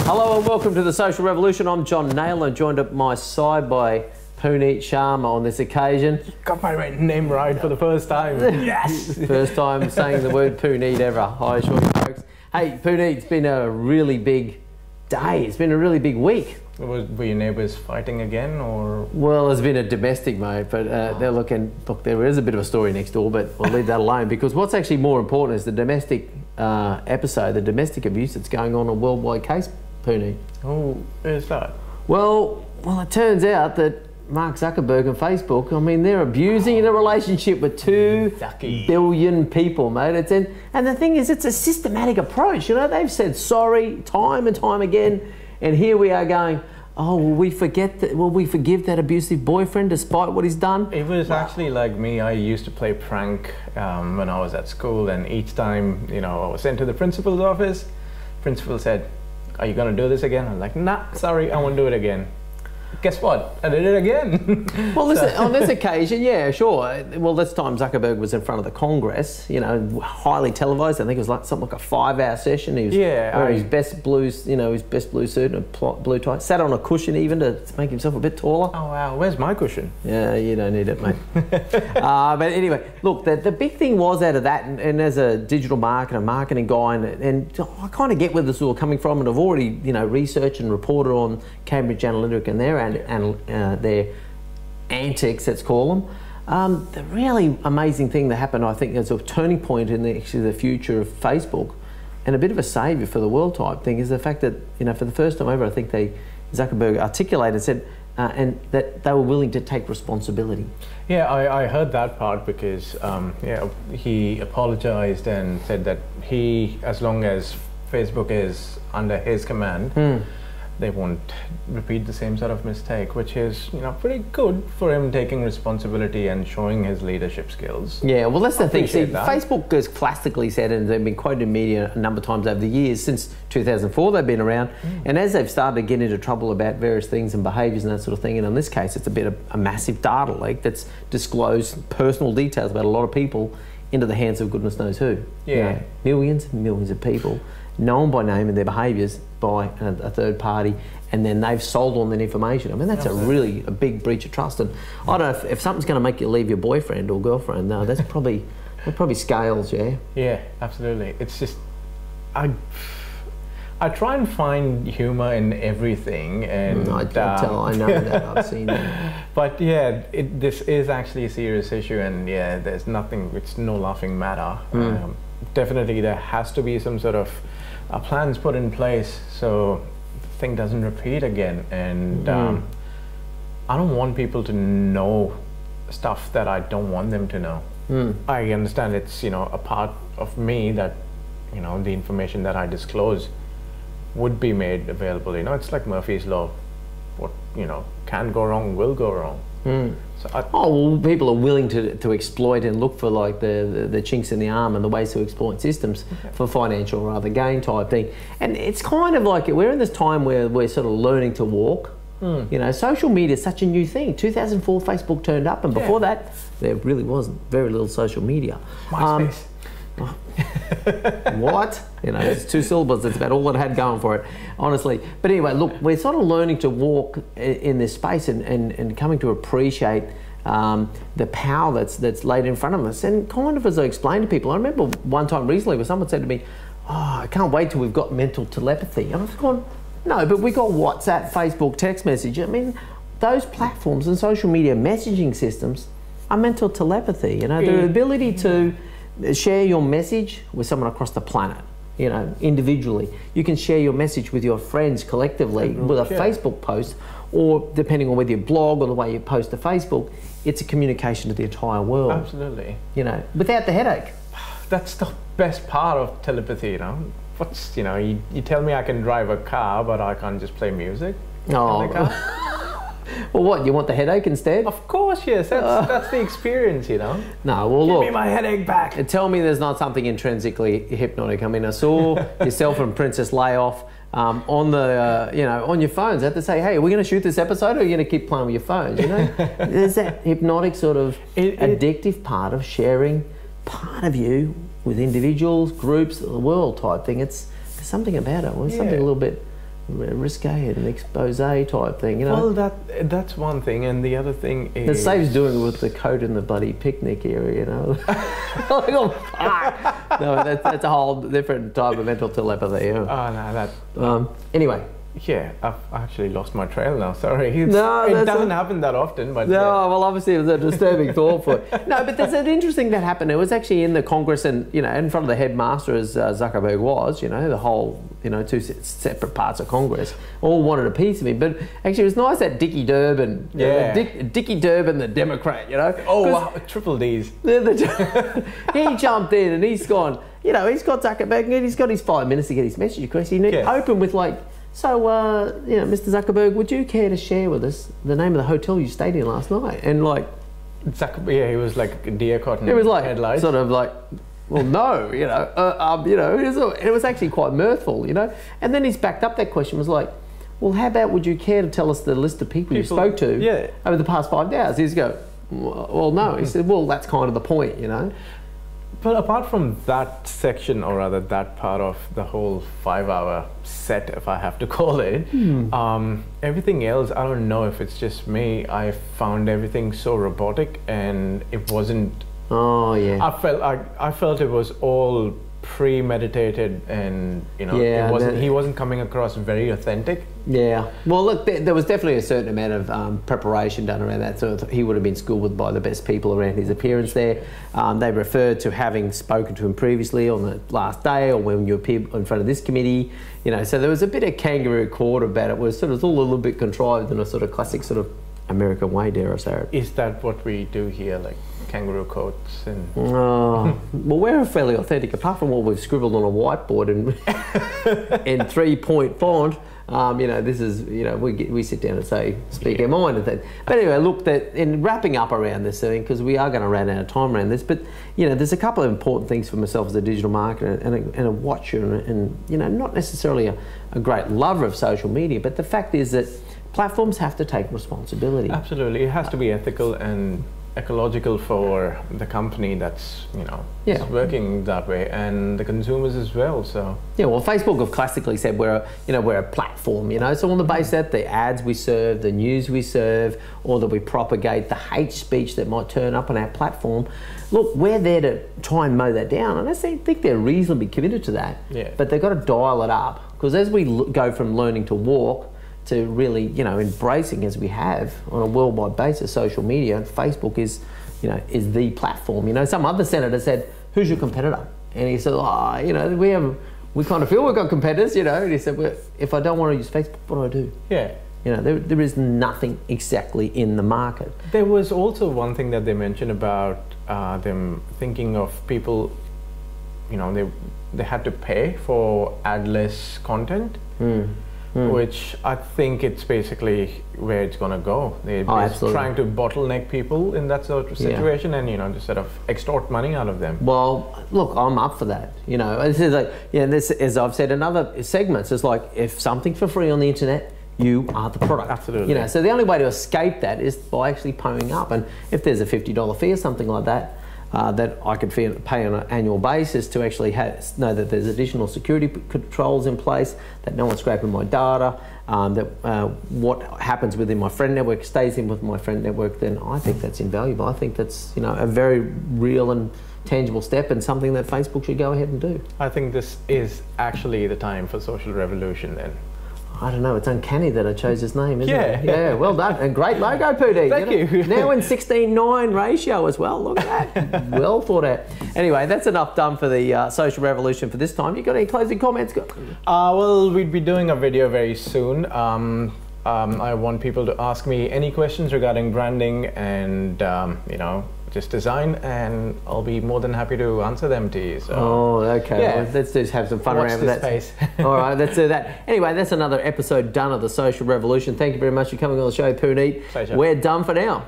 Hello and welcome to the Social Revolution. I'm John Nayler, joined at my side by Puneet Sharma on this occasion. Got my name right for the first time. Yes! First time saying the word Puneet ever. I assure you folks. Hey Puneet, it's been a really big day. It's been a really big week. Were your neighbours fighting again, or? Well, it's been a domestic, mate, but they're looking, look, there is a bit of a story next door, but we'll leave that alone, because what's actually more important is the domestic episode, the domestic abuse that's going on a worldwide case, Puneet. Who is that? Well, it turns out that Mark Zuckerberg and Facebook, I mean, they're abusing a relationship with 2 billion people, mate. And the thing is, it's a systematic approach. You know, they've said sorry time and time again, and here we are going, oh, will we forgive that abusive boyfriend despite what he's done? It was actually like me. I used to play prank when I was at school, and each time, you know, I was sent to the principal's office. Principal said, "Are you going to do this again?" I'm like, "Nah, sorry, I won't do it again." Guess what? I did it again. Well, listen, on this occasion, yeah, sure. Well, this time Zuckerberg was in front of the Congress, you know, highly televised. I think it was like something like a 5-hour session. He was wearing his best blues, you know, his best blue suit and a blue tie. Sat on a cushion even to make himself a bit taller. Oh wow, where's my cushion? Yeah, you don't need it, mate. But anyway, look, the big thing was out of that, and as a digital marketer, marketing guy, and I kind of get where this is all coming from, and I've already, you know, researched and reported on Cambridge Analytica and their antics, let's call them. The really amazing thing that happened, I think, as a turning point in the future of Facebook, and a bit of a saviour for the world type thing, is the fact that, you know, for the first time ever, I think Zuckerberg articulated, said, and that they were willing to take responsibility. Yeah, I heard that part, because he apologized and said that as long as Facebook is under his command, they won't repeat the same sort of mistake, which is, you know, pretty good for him taking responsibility and showing his leadership skills. Yeah, well, that's the thing. See, Facebook has classically said, and they've been quoted in media a number of times over the years, since 2004 they've been around, and as they've started to get into trouble about various things and behaviours and that sort of thing, and in this case it's a bit of a massive data leak that's disclosed personal details about a lot of people into the hands of goodness knows who. Yeah. You know, millions and millions of people, known by name and their behaviours by a third party, and then they've sold on that information. I mean, that's a big breach of trust. And I don't know if something's going to make you leave your boyfriend or girlfriend. No, that probably scales. Yeah. Yeah, absolutely. It's just I try and find humour in everything, and I know that. I've seen that. But yeah, this is actually a serious issue, and yeah, there's nothing. It's no laughing matter. Definitely, there has to be some sort of plans put in place so the thing doesn't repeat again. And I don't want people to know stuff that I don't want them to know. I understand it's, you know, a part of me that, you know, the information that I disclose would be made available. You know, it's like Murphy's Law. What, you know, can go wrong will go wrong. So well, people are willing to exploit and look for like the chinks in the arm and the ways to exploit systems for financial rather gain type thing. And it's kind of like we're in this time where we're sort of learning to walk. You know, social media is such a new thing. 2004, Facebook turned up, and before that, there really wasn't very little social media. MySpace. What? You know, it's 2 syllables. That's about all it had going for it, honestly. But anyway, look, we're sort of learning to walk in this space and coming to appreciate the power that's laid in front of us. And kind of as I explained to people, I remember one time recently where someone said to me, "Oh, I can't wait till we've got mental telepathy." And I've gone, no, but we got WhatsApp, Facebook, text message. I mean, those platforms and social media messaging systems are mental telepathy. You know, the ability to share your message with someone across the planet, you know, individually. You can share your message with your friends collectively with a Facebook post, or depending on whether you blog or the way you post to Facebook, it's a communication to the entire world. Absolutely. You know, without the headache. That's the best part of telepathy, you know. What's, you know, you tell me I can drive a car, but I can't just play music in the car? Well, what, you want the headache instead? Of course, yes. That's the experience, you know. No, well, look. Give me my headache back. Tell me there's not something intrinsically hypnotic. I mean, I saw yourself and Princess Layoff on the, you know, on your phones. I had to say, hey, are we going to shoot this episode, or are you going to keep playing with your phones? You know, there's that hypnotic sort of addictive part of sharing part of you with individuals, groups, the world type thing. There's something about it. There's something a little bit risque and expose type thing, you know. Well, that's one thing, and the other thing is it saves doing it with the coat in the bloody picnic area, you know. Like, oh, fuck. No, that's a whole different type of mental telepathy. Yeah. Oh no, that. Anyway. Yeah, I've actually lost my trail now. Sorry. It doesn't happen that often, but no. Yeah. Well, obviously it was a disturbing thought for it. No, but there's an interesting that happened. It was actually in the Congress, and you know, in front of the headmaster, as Zuckerberg was. You know, the whole, you know, two separate parts of Congress all wanted a piece of him. But actually, it was nice that Dickie Durbin, Dickie Durbin, the Democrat. You know. Oh wow, triple D's. He jumped in and he's gone. You know, he's got Zuckerberg and he's got his 5 minutes to get his message across. He opened with like. So, you know, Mr. Zuckerberg, would you care to share with us the name of the hotel you stayed in last night? And like, he was like a deer caught in it was like headlights. Sort of like, well, no, you know, it was actually quite mirthful, you know. And then he's backed up that question, was like, well, how about would you care to tell us the list of people you spoke to over the past 5 days? He's go, well, no. He said, well, that's kind of the point, you know. But apart from that section, or rather that part of the whole 5-hour set, if I have to call it, everything else, I don't know if it's just me, I found everything so robotic, and it wasn't. Oh yeah. I felt it was all premeditated, and you know, he wasn't coming across very authentic. Yeah. Well, look, there was definitely a certain amount of preparation done around that. So he would have been schooled by the best people around his appearance there. They referred to having spoken to him previously on the last day, or when you appeared in front of this committee. You know, so there was a bit of kangaroo court about it. It was all a little bit contrived in a sort of classic sort of American way, dare I say it. Is that what we do here, like kangaroo courts? And well, we're fairly authentic, apart from what we've scribbled on a whiteboard in 3-point font. You know, this is, you know, we sit down and say, speak our mind and that. But anyway, look, in wrapping up around this thing, because we are going to run out of time around this, but, you know, there's a couple of important things for myself as a digital marketer and a watcher and, you know, not necessarily a great lover of social media, but the fact is that platforms have to take responsibility. Absolutely. It has to be ethical and ecological for the company that's, you know, working that way, and the consumers as well. So yeah, well, Facebook have classically said we're a platform, you know, so on the basis that the ads we serve, the news we serve, or that we propagate the hate speech that might turn up on our platform, look, we're there to try and mow that down, and I think they're reasonably committed to that. But they've got to dial it up, because as we go from learning to walk to really, you know, embracing, as we have on a worldwide basis, social media, and Facebook is the platform. You know, some other senator said, "Who's your competitor?" And he said, "Oh, you know, we kind of feel we've got competitors, you know." And he said, "Well, if I don't want to use Facebook, what do I do?" Yeah. You know, there is nothing exactly in the market. There was also one thing that they mentioned about them thinking of people, you know, they had to pay for ad-less content. Which I think it's basically where it's going to go. They're trying to bottleneck people in that sort of situation, and, you know, just sort of extort money out of them. Well, look, I'm up for that. You know, this is like, this, as I've said in other segments, it's like, if something's for free on the internet, you are the product. Absolutely. You know, so the only way to escape that is by actually paying up. And if there's a $50 fee or something like that, that I could pay on an annual basis to actually know that there's additional security controls in place, that no one's scraping my data, that what happens within my friend network stays in with my friend network, then I think that's invaluable. I think that's, you know, a very real and tangible step, and something that Facebook should go ahead and do. I think this is actually the time for social revolution then. I don't know, it's uncanny that I chose this name, isn't it? Yeah, well done. And great logo, Puneet. Thank you. Now in 16:9 ratio as well. Look at that. Well thought out. Anyway, that's enough done for the social revolution for this time. You got any closing comments? Well, we'd be doing a video very soon. I want people to ask me any questions regarding branding and, you know, just design, and I'll be more than happy to answer them to you. So. Oh, okay. Yeah. Well, let's just have some fun around with that. Space. All right, let's do that. Anyway, that's another episode done of the Social Revolution. Thank you very much for coming on the show, Puneet. Pleasure. We're done for now.